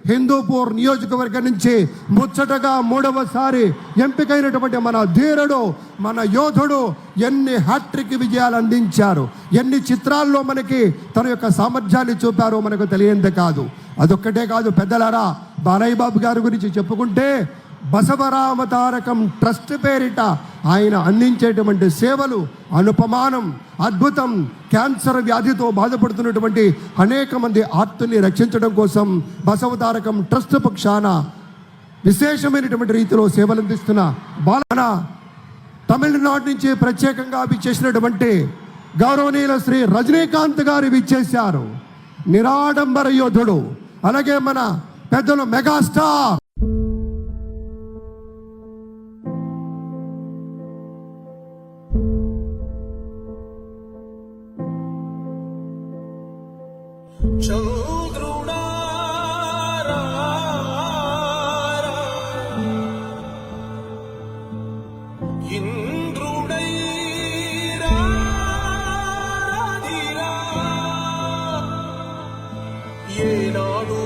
హిందూపూర్ నియోజకవర్గం నుంచి ముచ్చటగా 3వసారి ఎంపికైనటువంటి మన ధీరుడు, మన యోధుడు ఎన్ని హ్యాట్రిక్ విజయాలు అందించారు, ఎన్ని చిత్రాల్లో మనకి తన యొక్క సామర్థ్యాన్ని చూపారో మనకు తెలియందే కాదు. అదొక్కటే కాదు పెద్దలారా, బాలయ్య బాబు గారి గురించి చెప్పుకుంటే బసవరామ తారకం ట్రస్ట్ పేరిట ఆయన అందించేటువంటి సేవలు అనుపమానం, అద్భుతం. క్యాన్సర్ వ్యాధితో బాధపడుతున్నటువంటి అనేక మంది ఆర్తుల్ని రక్షించడం కోసం బసవ తారకం ట్రస్ట్ పక్షాన విశేషమైనటువంటి రీతిలో సేవలు అందిస్తున్న బాలన తమిళనాడు నుంచి ప్రత్యేకంగా విచ్చేసినటువంటి గౌరవనీయుల శ్రీ రజనీకాంత్ గారు విచ్చేశారు. నిరాడంబర యోధుడు, అలాగే మన పెద్దలు మెగాస్టార్ ఏనాడు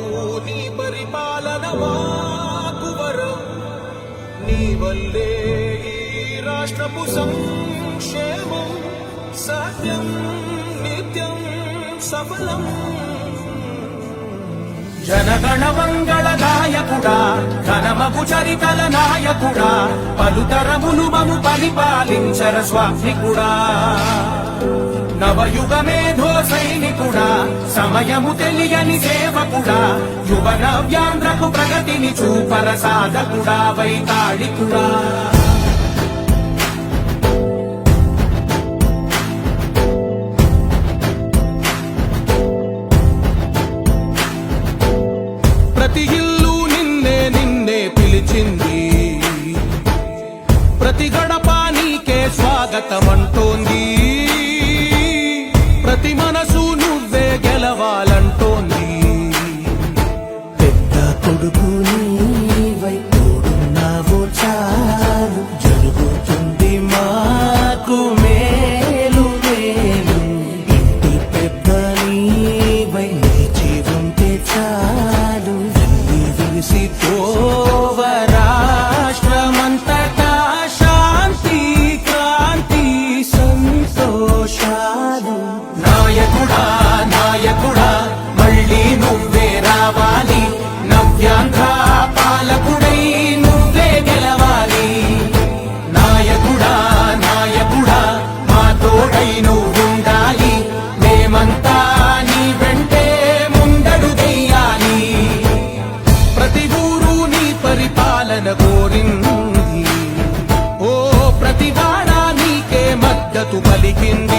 నీ పరిపాలన మాకు వరం, నీ వల్లే ఈ రాష్ట్రపు సంక్షేమం సత్యం నిత్యం సఫలం. జనగణ మంగళ నాయకుడా, ఘనమగు చరితల నాయకుడా, పలుతరములు మము పరిపాలించర స్వామికుడా. నవయుగ మేధో సైనికుడా, సమయము తెలియని సేవకుడా, యువ నవ్యాంధ్రకు ప్రగతిని చూపర సాధకుడా, వైతాళికుడా. ప్రతి ఇల్లు నిన్నే నిన్నే పిలిచింది, ప్రతి గడప నీకే స్వాగతమంటోంది, ప్రతి మనసు నువ్వే గెలవాలంటోంది. పెద్ద కొడుకు నీవై తోడున్నావో చాలు, జరుగుతుంది మాకు మేలు మేలు. ఇంటి పెద్ద నీవై నిలిచి ఉంటే చాలు, వెళ్ళి విరిసి పోవ రాష్ట్రమంతటా శాంతి క్రాంతి సంతోషాలు. నాయకుడా నాయకుడా మళ్ళీ నువ్వే రావాలి, నవ్యాంధ్ర పాలకుడై నువ్వే గెలవాలి. నాయకుడా నాయకుడా మా తోడై నువ్వుండాలి, మేమంతా నీ వెంటే ముందడుగెయ్యాలి. ప్రతి ఊరు నీ పరిపాలన కోరింది, ఓ ప్రతి వాడ నీకే మద్దతు పలికింది.